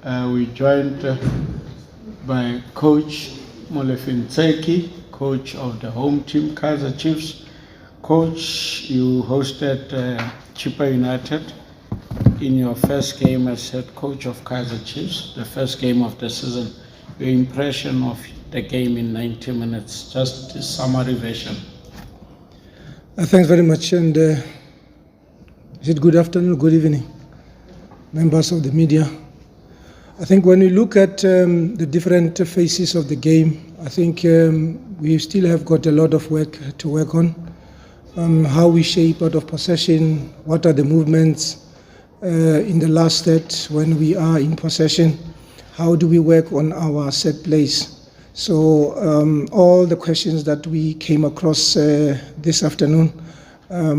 We joined by Coach ᴍᴏʟᴇғɪ, coach of the home team, Kaizer Chiefs. Coach, you hosted Chippa United in your first game as head coach of Kaizer Chiefs, the first game of the season. Your impression of the game in 90 minutes, just a summary version. Thanks very much, and is it good afternoon, good evening, members of the media. I think when we look at the different phases of the game, I think we still have got a lot of work to work on. How we shape out of possession, what are the movements in the last set when we are in possession, how do we work on our set plays. So all the questions that we came across this afternoon,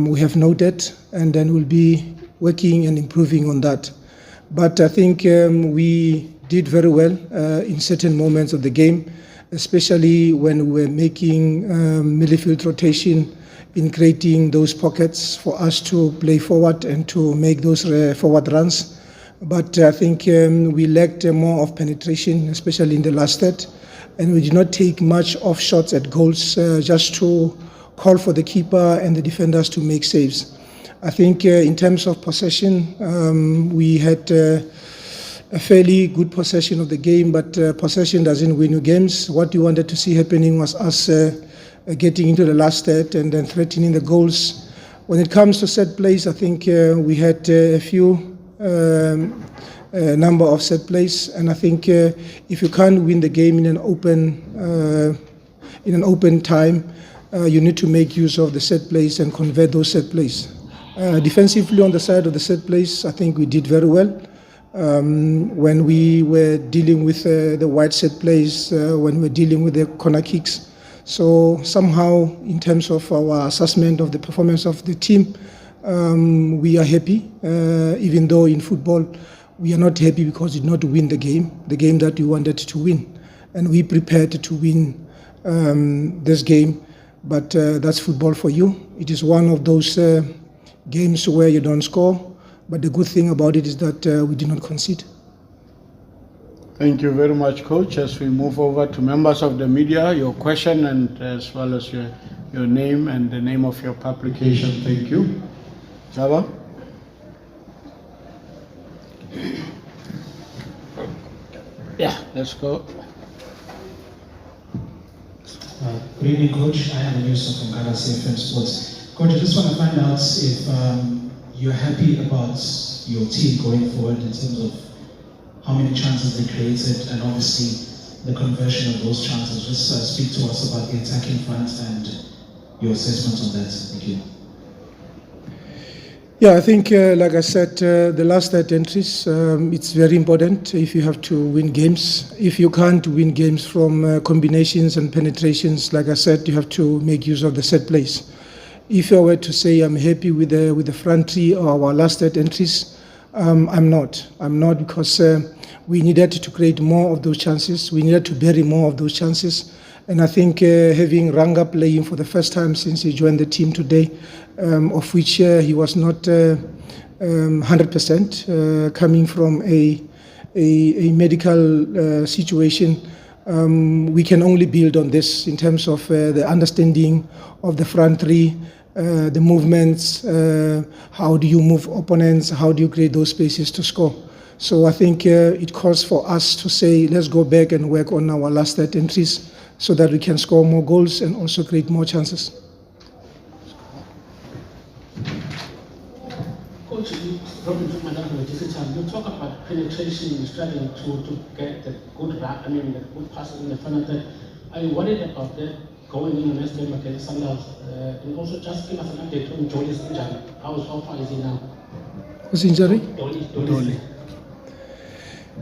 we have noted, and then we'll be working and improving on that. But I think we did very well in certain moments of the game, especially when we were making midfield rotation, in creating those pockets for us to play forward and to make those forward runs. But I think we lacked more of penetration, especially in the last set, and we did not take much off shots at goals, just to call for the keeper and the defenders to make saves. I think in terms of possession, we had a fairly good possession of the game, but possession doesn't win you games. What we wanted to see happening was us getting into the last set and then threatening the goals. When it comes to set plays, I think we had a few number of set plays, and I think if you can't win the game in an open time, you need to make use of the set plays and convert those set plays. Defensively on the side of the set plays, I think we did very well. When we were dealing with the wide set plays, when we were dealing with the corner kicks. So somehow, in terms of our assessment of the performance of the team, we are happy, even though in football we are not happy because we did not win the game that we wanted to win. And we prepared to win this game, but that's football for you. It is one of those games where you don't score, but the good thing about it is that we did not concede. Thank you very much, Coach. As we move over to members of the media, your question and as well as your name and the name of your publication. Thank you. Java? Yeah, let's go. Good evening, Coach. I am Yusuf from ᴛᴏ Sports. Coach, I just want to find out if you're happy about your team going forward in terms of how many chances they created and obviously the conversion of those chances. Just speak to us about the attacking front and your assessment on that. Thank you. Yeah, I think, like I said, the last 8 entries, it's very important if you have to win games. If you can't win games from combinations and penetrations, like I said, you have to make use of the set plays. If I were to say I'm happy with the front three or our last 8 entries, I'm not. Because we needed to create more of those chances. We needed to bury more of those chances. And I think having Ranga playing for the first time since he joined the team today, of which he was not 100%, coming from a medical situation, we can only build on this in terms of the understanding of the front three, the movements, how do you move opponents, how do you create those spaces to score. So I think it calls for us to say, let's go back and work on our last 8 entries so that we can score more goals and also create more chances. Coach, you talk about penetration and struggling to get the good the good passes in the front of that. Are you worried about that going in the next game against Sundowns? And also just give us an update on Dolly's injury. How far is he now? Whose injury? Dolly.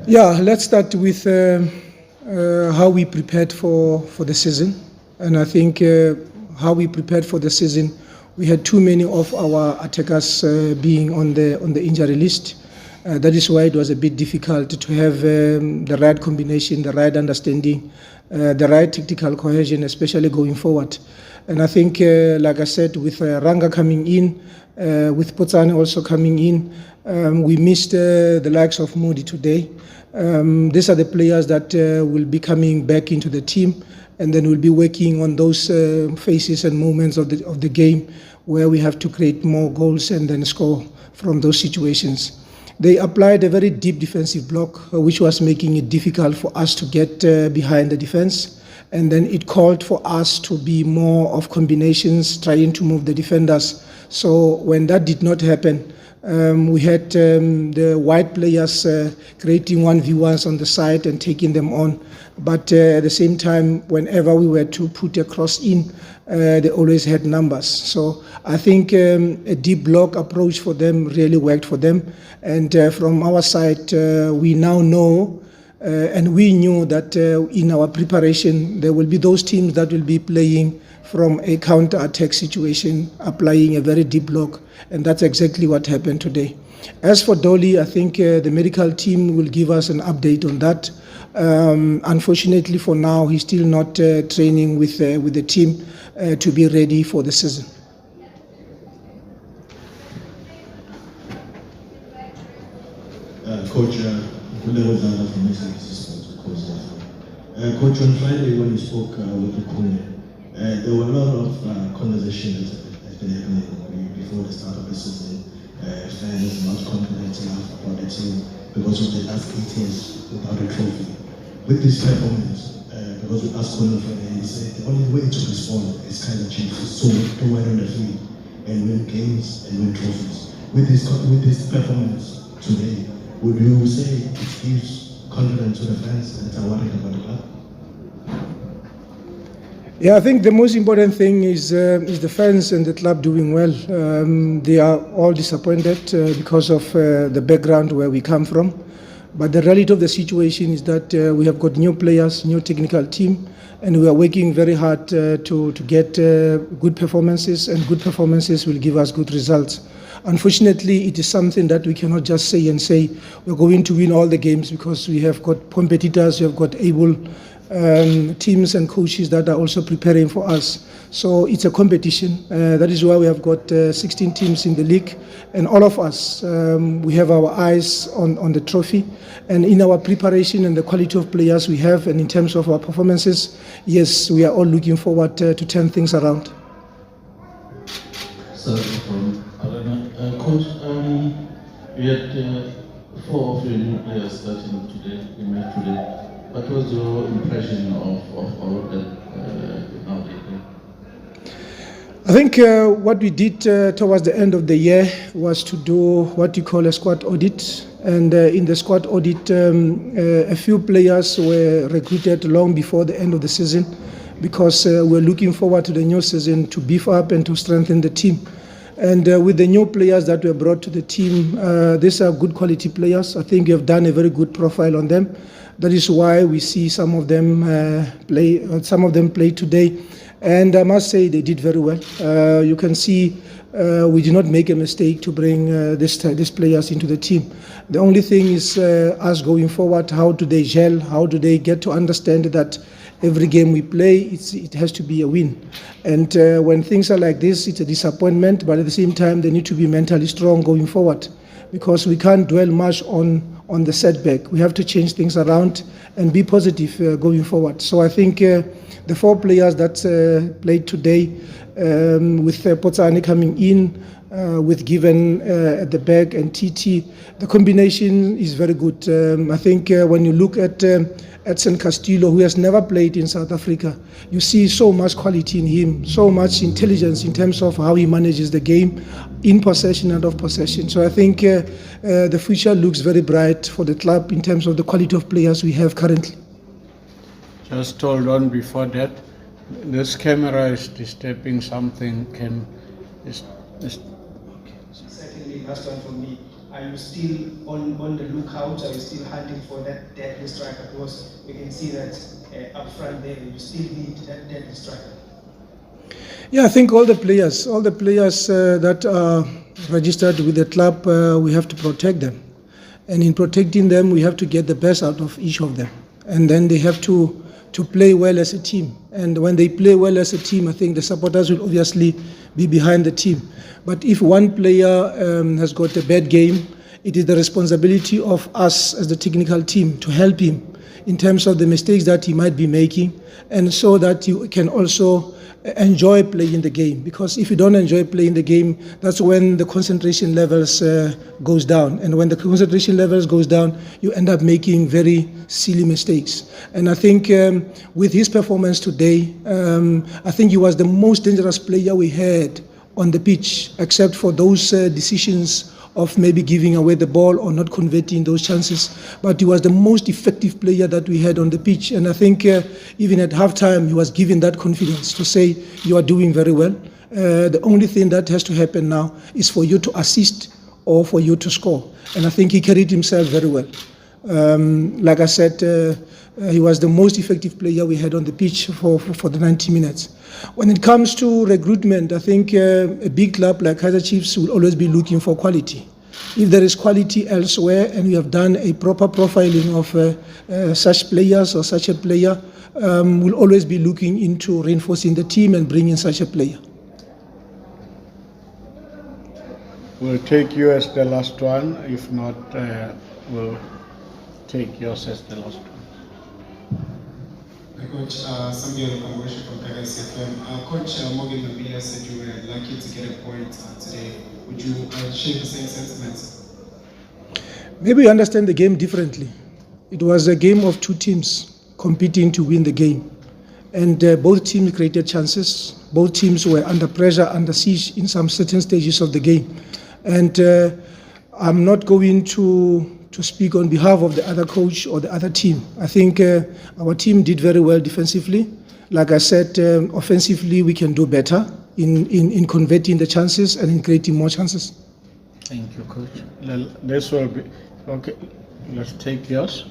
Yeah, let's start with how we prepared for the season. And I think how we prepared for the season, we had too many of our attackers being on the injury list. That is why it was a bit difficult to have the right combination, the right understanding, the right tactical cohesion, especially going forward. And I think, like I said, with Ranga coming in, with Potsane also coming in, we missed the likes of Moody today. These are the players that will be coming back into the team, and then we'll be working on those phases and moments of the game where we have to create more goals and then score from those situations. They applied a very deep defensive block, which was making it difficult for us to get behind the defense. And then it called for us to be more of combinations, trying to move the defenders. So when that did not happen, we had the white players creating 1v1s on the side and taking them on. But at the same time, whenever we were to put a cross in, they always had numbers. So I think a deep block approach for them really worked for them. And from our side, we now know and we knew that in our preparation, there will be those teams that will be playing from a counter-attack situation, applying a very deep block, and that's exactly what happened today. As for Dolly, I think the medical team will give us an update on that. Unfortunately for now, he's still not training with the team to be ready for the season. Coach, Coach, on Friday when you spoke with ᴛᴏ, there were a lot of conversations that have been happening before the start of the season. Fans not confident enough about the team because of the last 8 years without a trophy. With this performance, because we asked ᴛᴏ Friday, he said the only way to respond is kind of change. So do well on the field and win games and win trophies. With this performance today, would you say it gives confidence to the fans that are worried about the club? Yeah, I think the most important thing is the fans and the club doing well. They are all disappointed because of the background where we come from. But the reality of the situation is that we have got new players, new technical team, and we are working very hard to get good performances, and good performances will give us good results. Unfortunately, it is something that we cannot just say we're going to win all the games, because we have got competitors, we have got able teams and coaches that are also preparing for us. So it's a competition. That is why we have got 16 teams in the league, and all of us, we have our eyes on the trophy. And in our preparation and the quality of players we have, and in terms of our performances, yes, we are all looking forward to turn things around. So, Coach, you had 4 of your new players starting today, in match today. What was your impression of all of that now they play? I think what we did towards the end of the year was to do what you call a squad audit. And in the squad audit, a few players were recruited long before the end of the season, because we're looking forward to the new season to beef up and to strengthen the team. And with the new players that were brought to the team, these are good quality players. I think we have done a very good profile on them. That is why we see some of them play today. And I must say they did very well. You can see we did not make a mistake to bring these players into the team. The only thing is us going forward, how do they gel, how do they get to understand that every game we play, it has to be a win. And when things are like this, it's a disappointment, but at the same time, they need to be mentally strong going forward, because we can't dwell much on the setback. We have to change things around and be positive going forward. So I think the 4 players that played today, with Potsane coming in, with Given at the back and TT, the combination is very good. I think when you look at ᴛᴇ Castillo, who has never played in South Africa, you see so much quality in him, so much intelligence in terms of how he manages the game, in possession and off possession. So I think the future looks very bright for the club in terms of the quality of players we have currently. Just hold on before that. This camera is disturbing something. Secondly, last one for me. Are you still on the lookout? Are you still hunting for that deadly striker? Because we can see that up front there, you still need that deadly striker. Yeah, I think all the players that are registered with the club, we have to protect them. And in protecting them, we have to get the best out of each of them. And then they have to play well as a team. And when they play well as a team, I think the supporters will obviously be behind the team. But if one player has got a bad game, it is the responsibility of us as the technical team to help him in terms of the mistakes that he might be making, and so that you can also enjoy playing the game. Because if you don't enjoy playing the game, that's when the concentration levels goes down. And when the concentration levels goes down, you end up making very silly mistakes. And I think with his performance today, I think he was the most dangerous player we had on the pitch, except for those decisions of maybe giving away the ball or not converting those chances. But he was the most effective player that we had on the pitch. And I think even at halftime, he was given that confidence to say, you are doing very well. The only thing that has to happen now is for you to assist or for you to score. And I think he carried himself very well. Like I said, he was the most effective player we had on the pitch for the 90 minutes. When it comes to recruitment, I think a big club like Kaizer Chiefs will always be looking for quality. If there is quality elsewhere and we have done a proper profiling of such players or such a player, we'll always be looking into reinforcing the team and bringing such a player. We'll take you as the last one. If not, we'll take yours as the last one. Coach, Sambiel Kamboshi from ᴛᴏʟᴇғɪ FM. Coach Morgan Mabila said you were lucky to get a point today. Would you share the same sentiments? Maybe you understand the game differently. It was a game of two teams competing to win the game. And both teams created chances. Both teams were under pressure, under siege in some certain stages of the game. And I'm not going to speak on behalf of the other coach or the other team. I think our team did very well defensively. Like I said, offensively we can do better in converting the chances and in creating more chances. Thank you, Coach. This will be, okay, let's take yours.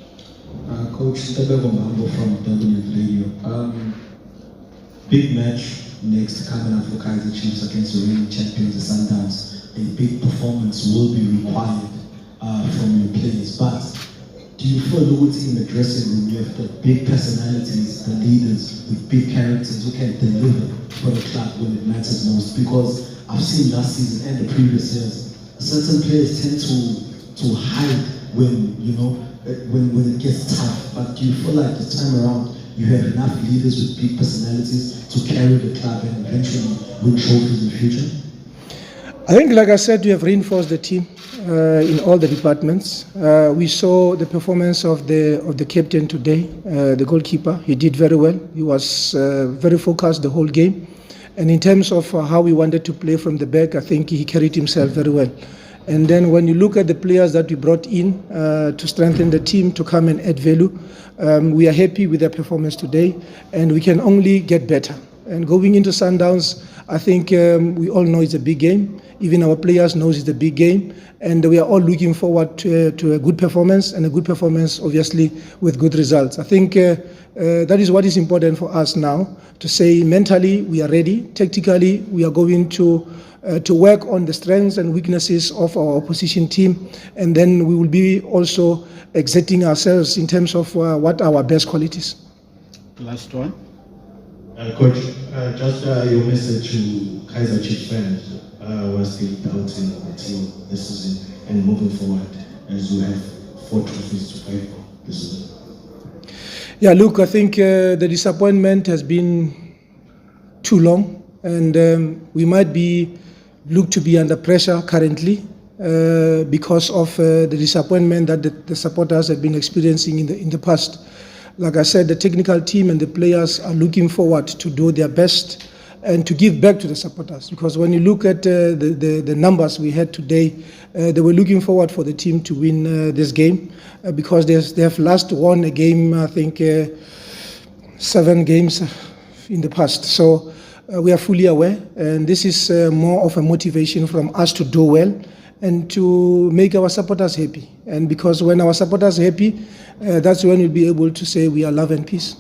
Coach ᴛᴏʟᴇғɪ from Radio. Big match next coming up for Kaizer Chiefs against the reigning champions, the Sundowns. A big performance will be required from your players, but do you feel in the dressing room you have the big personalities, the leaders with big characters who can deliver for the club when it matters most? Because I've seen last season and the previous years, certain players tend to hide when when it gets tough. But do you feel like this time around you have enough leaders with big personalities to carry the club and eventually win trophies in the future? I think, like I said, we have reinforced the team in all the departments. We saw the performance of the captain today, the goalkeeper. He did very well. He was very focused the whole game. And in terms of how we wanted to play from the back, I think he carried himself very well. And then when you look at the players that we brought in to strengthen the team, to come and add value, we are happy with their performance today, and we can only get better. And going into Sundowns, I think we all know it's a big game. Even our players know it's a big game, and we are all looking forward to a good performance, and a good performance, obviously, with good results. I think that is what is important for us now, to say mentally we are ready, tactically we are going to work on the strengths and weaknesses of our opposition team, and then we will be also exerting ourselves in terms of what are our best qualities. Last one. Coach, just your message to Kaizer Chiefs fans who are still doubting the team this season and moving forward as you have 4 trophies to fight for this season. Yeah, look, I think the disappointment has been too long, and we might be looked to be under pressure currently because of the disappointment that the supporters have been experiencing in the past. Like I said, the technical team and the players are looking forward to do their best and to give back to the supporters. Because when you look at the numbers we had today, they were looking forward for the team to win this game because they have last won a game, I think, 7 games in the past. So we are fully aware, and this is more of a motivation from us to do well and to make our supporters happy. And because when our supporters are happy, that's when we'll be able to say we are love and peace.